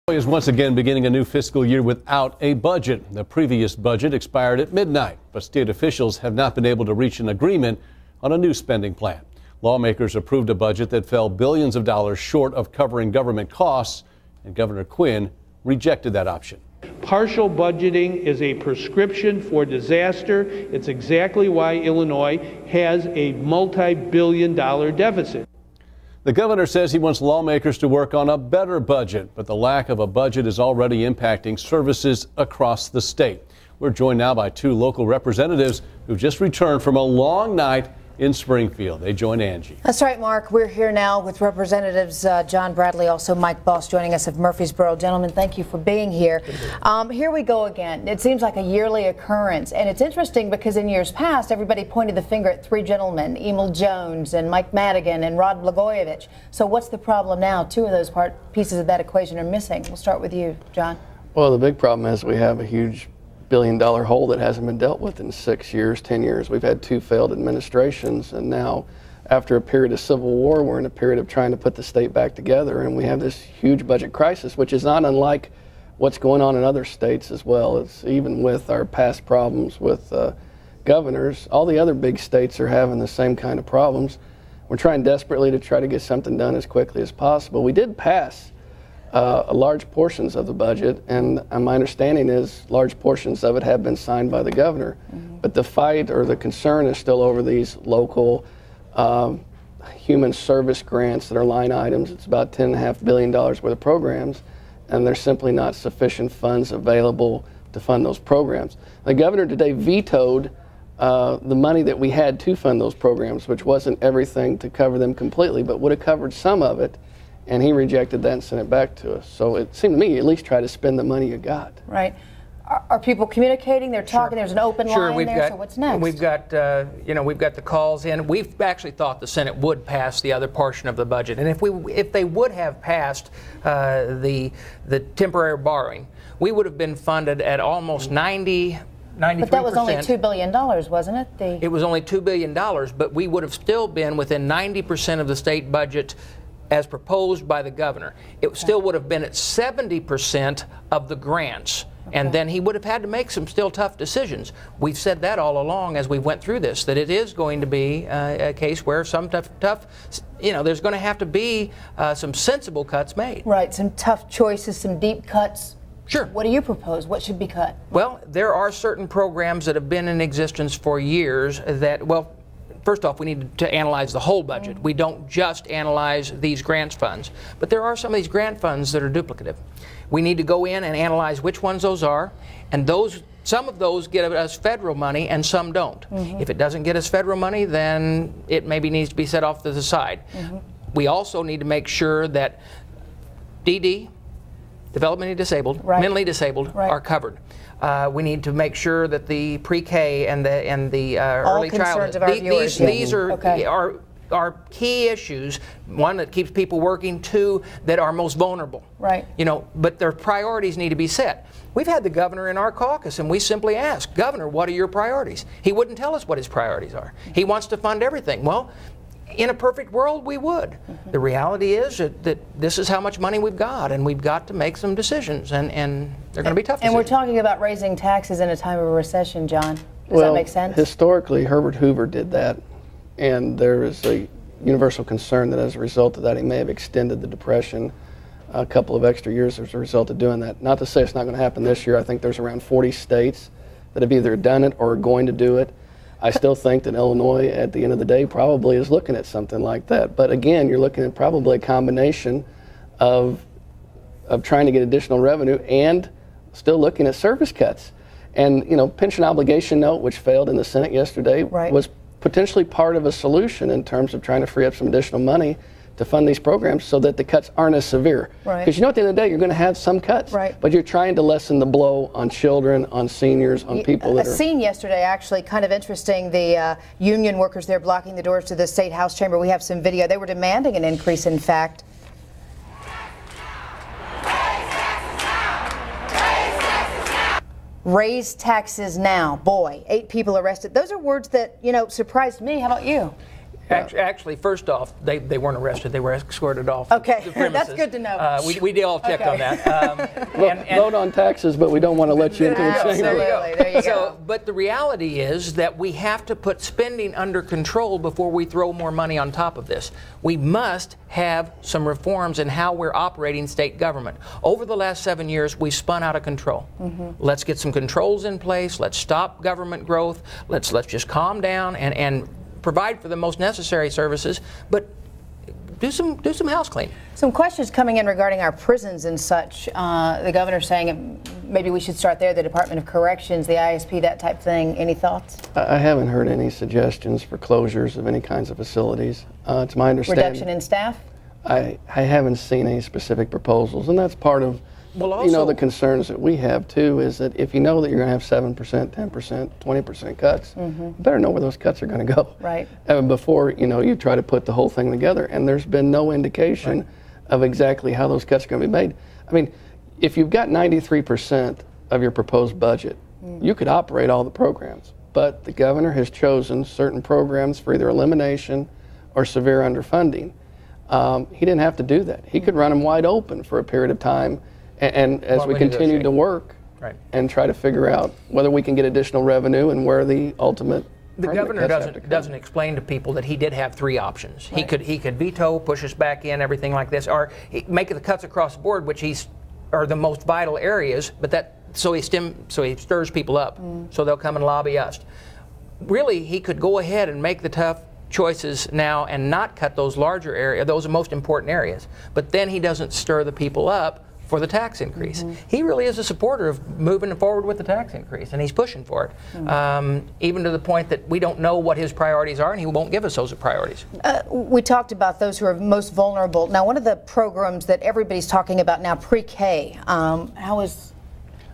Is once again beginning a new fiscal year without a budget. The previous budget expired at midnight, but state officials have not been able to reach an agreement on a new spending plan. Lawmakers approved a budget that fell billions of dollars short of covering government costs, and Governor Quinn rejected that option. Partial budgeting is a prescription for disaster. It's exactly why Illinois has a multi-billion-dollar deficit. The governor says he wants lawmakers to work on a better budget, but the lack of a budget is already impacting services across the state. We're joined now by two local representatives who just returned from a long night in Springfield. They join Angie. That's right, Mark. We're here now with Representatives John Bradley, also Mike Bost, joining us of Murphysboro. Gentlemen, thank you for being here. Here we go again. It seems like a yearly occurrence, and it's interesting because in years past, everybody pointed the finger at three gentlemen, Emil Jones and Mike Madigan and Rod Blagojevich. So what's the problem now? Two of those pieces of that equation are missing. We'll start with you, John. Well, the big problem is we have a huge billion-dollar hole that hasn't been dealt with in 6 years, 10 years. We've had two failed administrations, and now after a period of civil war, we're in a period of trying to put the state back together, and we have this huge budget crisis, which is not unlike what's going on in other states as well. It's even with our past problems with governors, all the other big states are having the same kind of problems. We're trying desperately to try to get something done as quickly as possible. We did pass large portions of the budget, and my understanding is large portions of it have been signed by the governor. But the fight or the concern is still over these local human service grants that are line items. It's about $10.5 billion worth of programs, and there's simply not sufficient funds available to fund those programs. The governor today vetoed the money that we had to fund those programs, which wasn't everything to cover them completely, but would have covered some of it. And he rejected that and sent it back to us. So it seemed to me, at least try to spend the money you got. Right. Are people communicating? They're talking. There's an open line there. So what's next? We've got, we've got the calls in. We've actually thought the Senate would pass the other portion of the budget, and if they would have passed the temporary borrowing, we would have been funded at almost 93%. But that was only $2 billion, wasn't it? It was only $2 billion, but we would have still been within 90% of the state budget as proposed by the governor. It still would have been at 70% of the grants. And then he would have had to make some still tough decisions. We've said that all along as we went through this, that it is going to be a case where some tough, there's going to have to be some sensible cuts made. Right, some tough choices, some deep cuts. Sure. What do you propose? What should be cut? Well, there are certain programs that have been in existence for years that, well, first off, we need to analyze the whole budget. We don't just analyze these grants funds. But there are some of these grant funds that are duplicative. We need to go in and analyze which ones those are, and some of those get us federal money and some don't. If it doesn't get us federal money, then it maybe needs to be set off to the side. We also need to make sure that DD, developmentally disabled, mentally disabled, are covered. We need to make sure that the pre-K and the early childhood, these are key issues. One, that keeps people working. Two, that are most vulnerable. Right. But their priorities need to be set. We've had the governor in our caucus, and we simply asked, Governor, what are your priorities? He wouldn't tell us what his priorities are. He wants to fund everything. Well, in a perfect world, we would. The reality is that this is how much money we've got, and we've got to make some decisions, and they're going to be tough decisions. And we're talking about raising taxes in a time of a recession, John. Does that make sense? Historically, Herbert Hoover did that, and there is a universal concern that as a result of that, he may have extended the Depression a couple of extra years as a result of doing that. Not to say it's not going to happen this year. I think there's around 40 states that have either done it or are going to do it. I still think that Illinois, at the end of the day, probably is looking at something like that. But again, you're looking at probably a combination of trying to get additional revenue and still looking at service cuts. And, pension obligation note, which failed in the Senate yesterday, was potentially part of a solution in terms of trying to free up some additional money to fund these programs so that the cuts aren't as severe. Because at the end of the day, you're going to have some cuts, but you're trying to lessen the blow on children, on seniors, on people that are... A scene yesterday, actually, kind of interesting. The union workers there blocking the doors to the State House chamber. We have some video. They were demanding an increase, in fact. Raise taxes now. Boy, 8 people arrested. Those are words that, surprised me. How about you? Actually, first off, they weren't arrested. They were escorted off. Okay, the premises. that's good to know. We did all check on that. Vote on taxes, but we don't want to let you into the chamber. There you go. But the reality is that we have to put spending under control before we throw more money on top of this. We must have some reforms in how we're operating state government. Over the last 7 years, we spun out of control. Let's get some controls in place. Let's stop government growth. Let's just calm down and provide for the most necessary services, but do some house cleaning. Some questions coming in regarding our prisons and such. The governor's saying maybe we should start there, the Department of Corrections, the ISP, that type thing. Any thoughts? I haven't heard any suggestions for closures of any kinds of facilities. It's my understanding. Reduction in staff? I haven't seen any specific proposals, and that's part of the concerns that we have too, is that if you know that you're going to have 7%, 10%, 20% cuts, you better know where those cuts are going to go. Right. Before you try to put the whole thing together, and there's been no indication of exactly how those cuts are going to be made. I mean, if you've got 93% of your proposed budget, you could operate all the programs, but the governor has chosen certain programs for either elimination or severe underfunding. He didn't have to do that. He could run them wide open for a period of time, and as we continue to work and try to figure out whether we can get additional revenue and where the ultimate. The governor doesn't explain to people that he did have 3 options. Right. He could veto, push us back in, everything like this, or make the cuts across the board, which are the most vital areas. But so he stirs people up, so they'll come and lobby us. Really, he could go ahead and make the tough choices now and not cut those larger areas, those are most important areas. But then he doesn't stir the people up for the tax increase. He really is a supporter of moving forward with the tax increase, and he's pushing for it, even to the point that we don't know what his priorities are, and he won't give us those priorities. We talked about those who are most vulnerable. Now, one of the programs that everybody's talking about now, pre-K, how is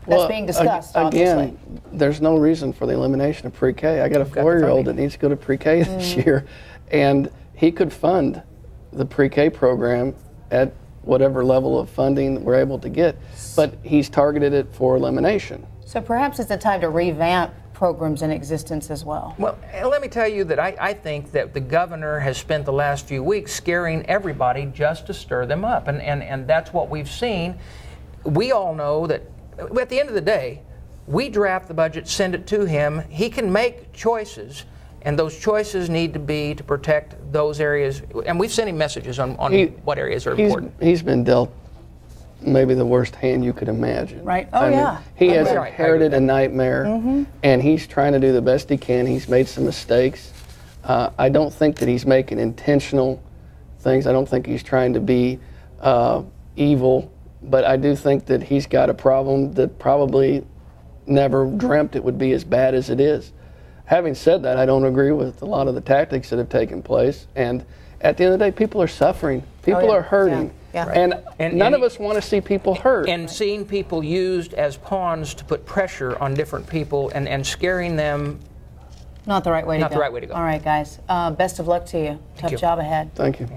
that's being discussed, obviously? Again, there's no reason for the elimination of pre-K. I got a 4-year-old that needs to go to pre-K this year, and he could fund the pre-K program at whatever level of funding we're able to get, but he's targeted it for elimination. So perhaps it's a time to revamp programs in existence as well. Well, let me tell you that I think that the governor has spent the last few weeks scaring everybody just to stir them up, and that's what we've seen. We all know that at the end of the day, we draft the budget, send it to him. He can make choices, and those choices need to be to protect those areas. And we've sent him messages on what areas are important. He's been dealt maybe the worst hand you could imagine. Right. Oh, yeah. He has inherited a nightmare, and he's trying to do the best he can. He's made some mistakes. I don't think that he's making intentional things. I don't think he's trying to be evil, but I do think that he's got a problem that probably never dreamt it would be as bad as it is. Having said that, I don't agree with a lot of the tactics that have taken place, and at the end of the day, people are suffering. People are hurting. And none of us want to see people hurt. And seeing people used as pawns to put pressure on different people and scaring them. Not the right way to go. Not the right way to go. All right, guys. Best of luck to you. Tough job ahead. Thank you.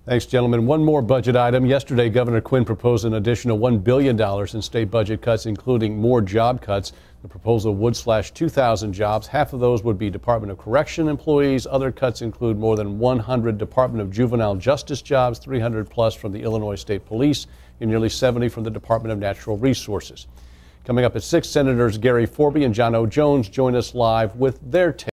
Thanks, gentlemen. One more budget item. Yesterday, Governor Quinn proposed an additional $1 billion in state budget cuts, including more job cuts. The proposal would slash 2,000 jobs. Half of those would be Department of Correction employees. Other cuts include more than 100 Department of Juvenile Justice jobs, 300 plus from the Illinois State Police, and nearly 70 from the Department of Natural Resources. Coming up at 6, Senators Gary Forby and John O. Jones join us live with their take.